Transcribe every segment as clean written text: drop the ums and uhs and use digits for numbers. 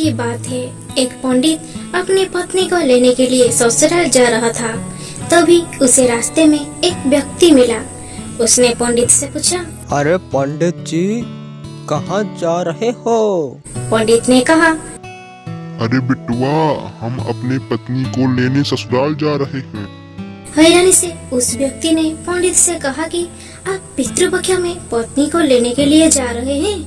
की बात है, एक पंडित अपनी पत्नी को लेने के लिए ससुराल जा रहा था। तभी उसे रास्ते में एक व्यक्ति मिला। उसने पंडित से पूछा, अरे पंडित जी, कहाँ जा रहे हो? पंडित ने कहा, अरे बिट्टुआ, हम अपने पत्नी को लेने ससुराल जा रहे हैं। हैरानी से उस व्यक्ति ने पंडित से कहा कि आप पितृपक्ष में पत्नी को लेने के लिए जा रहे हैं।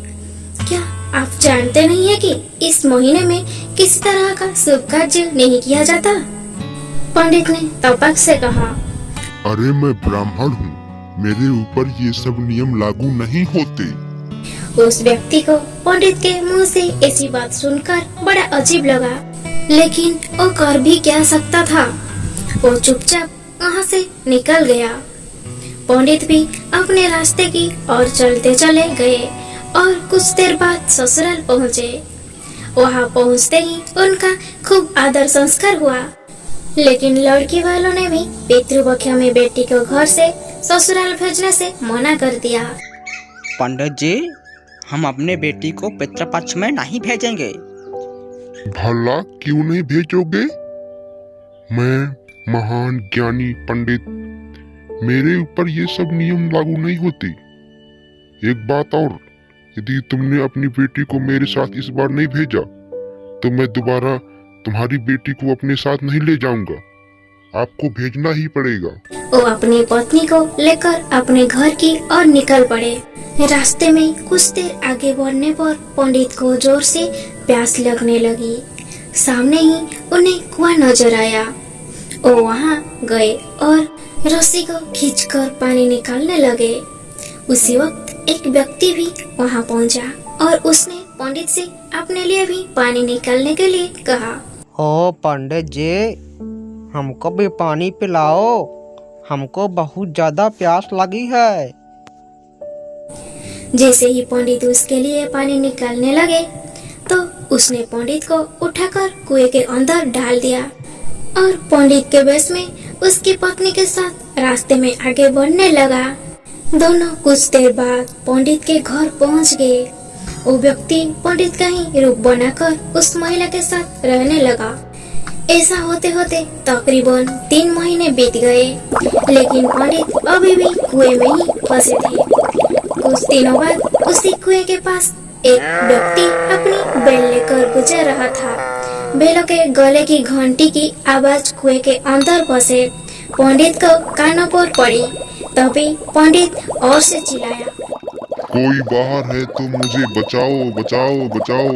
क्या आप जानते नहीं है कि इस महीने में किसी तरह का शुभ कार्य नहीं किया जाता? पंडित ने तपक से कहा, अरे मैं ब्राह्मण हूँ, मेरे ऊपर ये सब नियम लागू नहीं होते। उस व्यक्ति को पंडित के मुंह से ऐसी बात सुनकर बड़ा अजीब लगा, लेकिन वो कर भी क्या सकता था। वो चुपचाप वहाँ से निकल गया। पंडित भी अपने रास्ते की ओर चलते चले गए और कुछ देर बाद ससुराल पहुँचे। वहाँ पहुँचते ही उनका खूब आदर संस्कार हुआ, लेकिन लड़की वालों ने भी पितृपक्ष में बेटी को घर से ससुराल भेजने से मना कर दिया। पंडित जी, हम अपने बेटी को पितृपक्ष में नहीं भेजेंगे। भला क्यों नहीं भेजोगे? मैं महान ज्ञानी पंडित, मेरे ऊपर ये सब नियम लागू नहीं होते। एक बात और, यदि तुमने अपनी बेटी को मेरे साथ इस बार नहीं भेजा तो मैं दोबारा तुम्हारी बेटी को अपने साथ नहीं ले जाऊंगा। आपको भेजना ही पड़ेगा। वो अपनी पत्नी को लेकर अपने घर की ओर निकल पड़े। रास्ते में कुछ देर आगे बढ़ने पर पंडित को जोर से प्यास लगने लगी। सामने ही उन्हें कुआं नजर आया। वो वहाँ गए और रस्सी को खींचकर पानी निकालने लगे। उसी वक्त एक व्यक्ति भी वहाँ पहुँचा और उसने पंडित से अपने लिए भी पानी निकालने के लिए कहा। ओ पंडित जी, हमको भी पानी पिलाओ, हमको बहुत ज्यादा प्यास लगी है। जैसे ही पंडित उसके लिए पानी निकालने लगे तो उसने पंडित को उठाकर कुएं के अंदर डाल दिया और पंडित के वेश में उसकी पत्नी के साथ रास्ते में आगे बढ़ने लगा। दोनों कुछ देर बाद पंडित के घर पहुंच गए। वो व्यक्ति पंडित का ही रूप बनाकर उस महिला के साथ रहने लगा। ऐसा होते होते तकरीबन 3 महीने बीत गए, लेकिन पंडित अभी भी कुएं में ही फंसे थे। कुछ दिनों बाद उसी कुएं के पास एक व्यक्ति अपनी बेल लेकर गुजर रहा था। बेलों के गले की घंटी की आवाज कुएं के अंदर फंसे पंडित को कानों पर पड़ी। तभी पंडित और से चिल्लाया, कोई बाहर है तो मुझे बचाओ बचाओ बचाओ।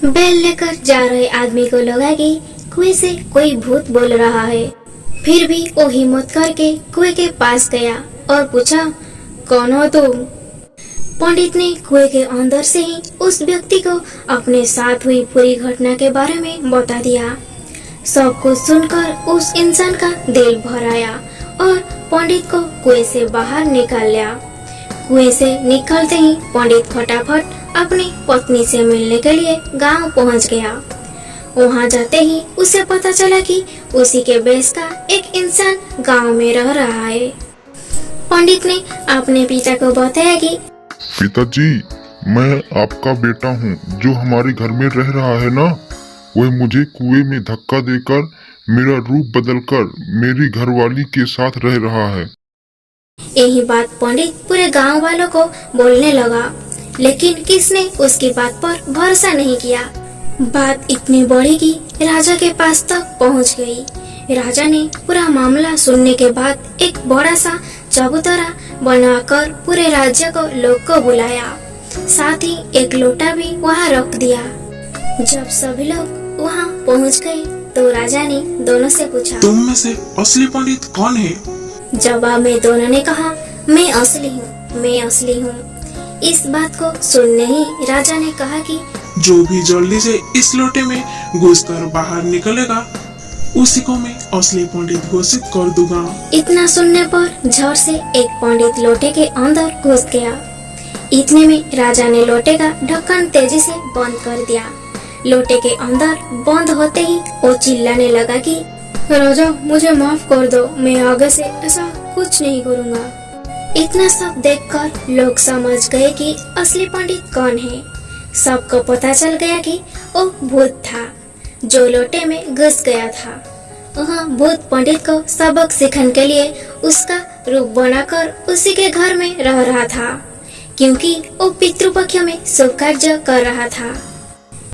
बेल लेकर जा रहे आदमी को लगा कि कुएं से कोई भूत बोल रहा है। फिर भी वो हिम्मत करके कुएं के पास गया और पूछा, कौन हो तुम? पंडित ने कुएं के अंदर से ही उस व्यक्ति को अपने साथ हुई पूरी घटना के बारे में बता दिया। सब कुछ सुनकर उस इंसान का दिल भर आया और पंडित को कुएं से बाहर निकाल लिया। कुएं से निकलते ही पंडित फटाफट अपनी पत्नी से मिलने के लिए गांव पहुंच गया। वहां जाते ही उसे पता चला कि उसी के बेस का एक इंसान गांव में रह रहा है। पंडित ने अपने पिता को बताया कि पिताजी, मैं आपका बेटा हूँ जो हमारे घर में रह रहा है ना, वह मुझे कुएं में धक्का देकर मेरा रूप बदलकर मेरी घरवाली के साथ रह रहा है। यही बात पंडित पूरे गांव वालों को बोलने लगा, लेकिन किसने उसकी बात पर भरोसा नहीं किया। बात इतनी बड़ी कि राजा के पास तक पहुंच गई। राजा ने पूरा मामला सुनने के बाद एक बड़ा सा चबूतरा बनाकर पूरे राज्य को लोग को बुलाया। साथ ही एक लोटा भी वहाँ रख दिया। जब सभी लोग वहाँ पहुँच गए तो राजा ने दोनों से पूछा, तुम में से असली पंडित कौन है? जवाब में दोनों ने कहा, मैं असली हूँ, मैं असली हूँ। इस बात को सुनने ही राजा ने कहा कि जो भी जल्दी से इस लोटे में घुसकर बाहर निकलेगा उसी को मैं असली पंडित घोषित कर दूंगा। इतना सुनने पर झट से एक पंडित लोटे के अंदर घुस गया। इतने में राजा ने लोटे का ढक्कन तेजी से बंद कर दिया। लोटे के अंदर बंद होते ही वो चिल्लाने लगा कि राजा, मुझे माफ कर दो, मैं आगे से ऐसा कुछ नहीं करूँगा। इतना सब देखकर लोग समझ गए कि असली पंडित कौन है। सबको पता चल गया कि वो भूत था जो लोटे में घुस गया था। वहाँ भूत पंडित को सबक सीखने के लिए उसका रूप बनाकर उसी के घर में रह रहा था, क्योंकि वो पितृपक्ष में शुभ कार्य कर रहा था।